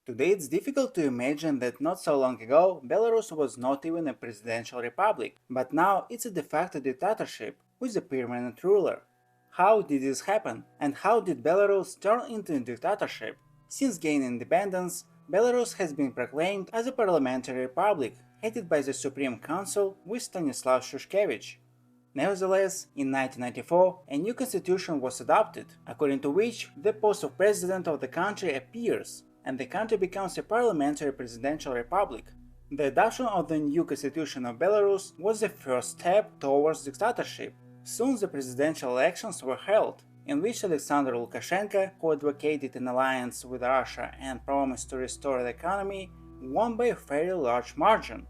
Today it's difficult to imagine that not so long ago Belarus was not even a presidential republic, but now it's a de facto dictatorship with a permanent ruler. How did this happen, and how did Belarus turn into a dictatorship? Since gaining independence, Belarus has been proclaimed as a parliamentary republic headed by the Supreme Council with Stanislav Shushkevich. Nevertheless, in 1994, a new constitution was adopted, according to which the post of president of the country appears, and the country becomes a parliamentary presidential republic. The adoption of the new constitution of Belarus was the first step towards dictatorship. Soon the presidential elections were held, in which Alexander Lukashenko, who advocated an alliance with Russia and promised to restore the economy, won by a fairly large margin.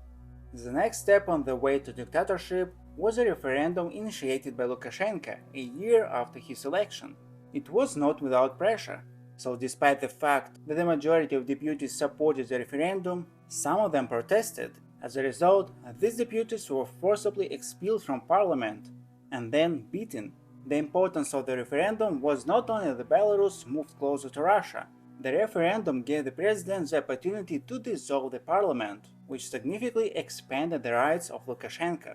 The next step on the way to dictatorship was a referendum initiated by Lukashenko a year after his election. It was not without pressure, so despite the fact that the majority of deputies supported the referendum, some of them protested. As a result, these deputies were forcibly expelled from parliament and then beaten. The importance of the referendum was not only that Belarus moved closer to Russia. The referendum gave the president the opportunity to dissolve the parliament, which significantly expanded the rights of Lukashenko.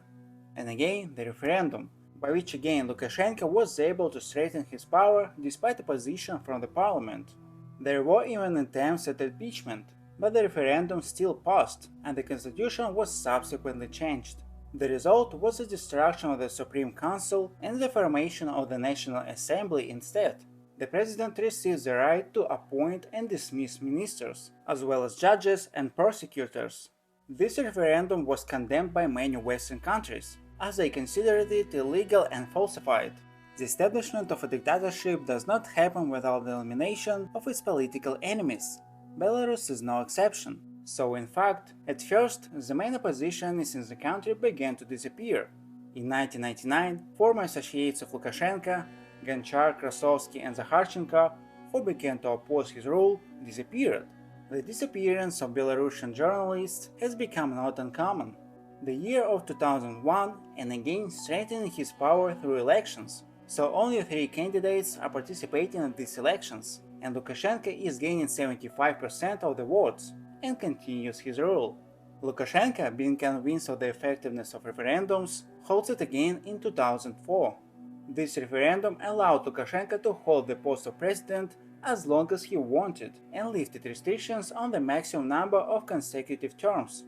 And again, the referendum, by which again Lukashenko was able to strengthen his power despite opposition from the parliament. There were even attempts at impeachment, but the referendum still passed, and the constitution was subsequently changed. The result was the destruction of the Supreme Council and the formation of the National Assembly instead. The president receives the right to appoint and dismiss ministers, as well as judges and prosecutors. This referendum was condemned by many Western countries, as they considered it illegal and falsified. The establishment of a dictatorship does not happen without the elimination of its political enemies. Belarus is no exception. So in fact, at first, the main opposition in the country began to disappear. In 1999, former associates of Lukashenko, Gonchar, Krasovsky and Zakharchenko, who began to oppose his rule, disappeared. The disappearance of Belarusian journalists has become not uncommon. The year of 2001 and again strengthening his power through elections, so only 3 candidates are participating in these elections, and Lukashenko is gaining 75% of the votes and continues his rule. Lukashenko, being convinced of the effectiveness of referendums, holds it again in 2004. This referendum allowed Lukashenko to hold the post of president as long as he wanted and lifted restrictions on the maximum number of consecutive terms.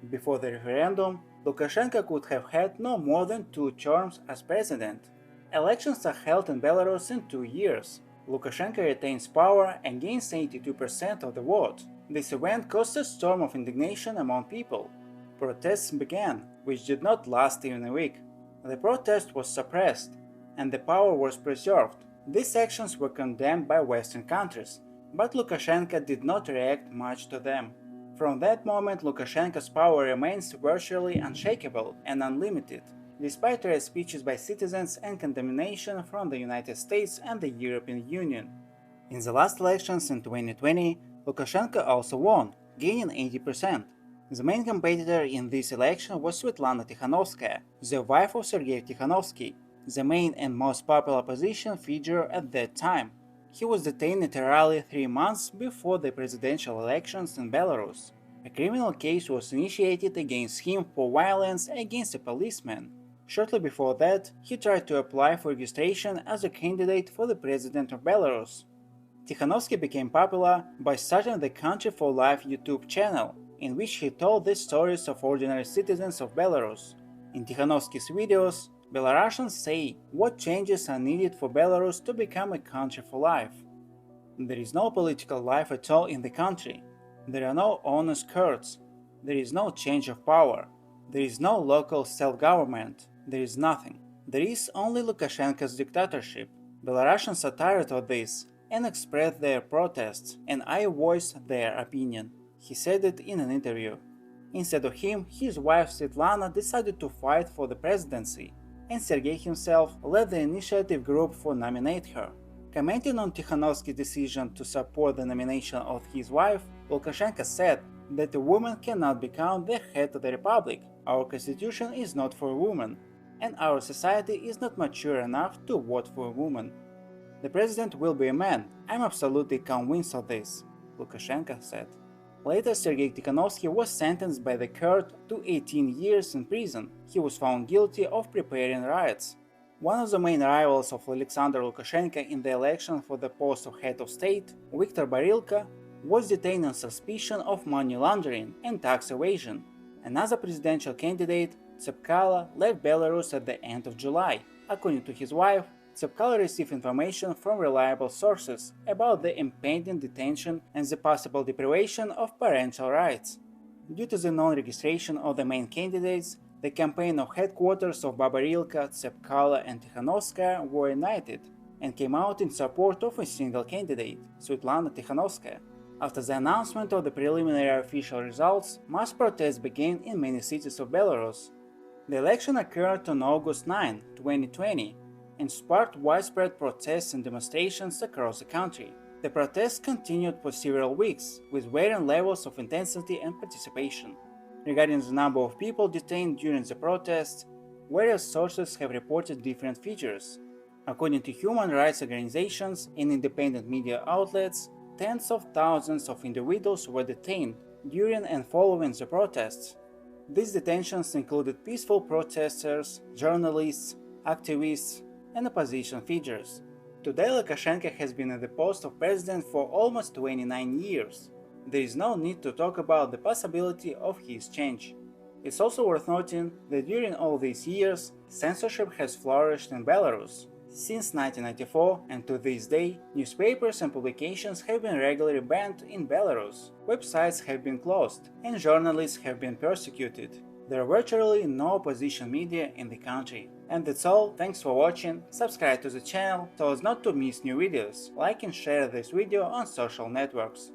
Before the referendum, Lukashenko could have had no more than 2 terms as president. Elections are held in Belarus in 2 years. Lukashenko retains power and gains 82% of the vote. This event caused a storm of indignation among people. Protests began, which did not last even a week. The protest was suppressed, and the power was preserved. These actions were condemned by Western countries, but Lukashenko did not react much to them. From that moment, Lukashenko's power remains virtually unshakable and unlimited, despite rare speeches by citizens and condemnation from the United States and the European Union. In the last elections in 2020, Lukashenko also won, gaining 80%. The main competitor in this election was Svetlana Tikhanovskaya, the wife of Sergei Tikhanovsky, the main and most popular opposition figure at that time. He was detained at a rally 3 months before the presidential elections in Belarus. A criminal case was initiated against him for violence against a policeman. Shortly before that, he tried to apply for registration as a candidate for the president of Belarus. Tikhanovsky became popular by starting the Country for Life YouTube channel, in which he told the stories of ordinary citizens of Belarus. In Tikhanovsky's videos, Belarusians say what changes are needed for Belarus to become a country for life. There is no political life at all in the country. There are no honest courts. There is no change of power. There is no local self-government. There is nothing. There is only Lukashenko's dictatorship. Belarusians are tired of this and express their protests, and I voice their opinion. He said it in an interview. Instead of him, his wife Svetlana decided to fight for the presidency, and Sergei himself led the initiative group for nominate her. Commenting on Tikhanovsky's decision to support the nomination of his wife, Lukashenko said that a woman cannot become the head of the republic. Our constitution is not for women, and our society is not mature enough to vote for a woman. The president will be a man. I'm absolutely convinced of this. Lukashenka said. Later, Sergei Tikhanovsky was sentenced by the court to 18 years in prison. He was found guilty of preparing riots. One of the main rivals of Alexander Lukashenko in the election for the post of head of state, Viktor Barilka, was detained on suspicion of money laundering and tax evasion. Another presidential candidate, Tsepkalo, left Belarus at the end of July. According to his wife, Tsepkalo received information from reliable sources about the impending detention and the possible deprivation of parental rights. Due to the non-registration of the main candidates, the campaign of headquarters of Babarilka, Tsepkalo and Tikhanovskaya were united and came out in support of a single candidate, Svetlana Tikhanovskaya. After the announcement of the preliminary official results, mass protests began in many cities of Belarus. The election occurred on August 9, 2020, and sparked widespread protests and demonstrations across the country. The protests continued for several weeks, with varying levels of intensity and participation. Regarding the number of people detained during the protests, various sources have reported different figures. According to human rights organizations and independent media outlets, tens of thousands of individuals were detained during and following the protests. These detentions included peaceful protesters, journalists, activists, and opposition figures. Today, Lukashenko has been at the post of president for almost 29 years. There is no need to talk about the possibility of his change. It's also worth noting that during all these years, censorship has flourished in Belarus. Since 1994 and to this day, newspapers and publications have been regularly banned in Belarus, websites have been closed, and journalists have been persecuted. There are virtually no opposition media in the country. And that's all, thanks for watching, subscribe to the channel so as not to miss new videos, like and share this video on social networks.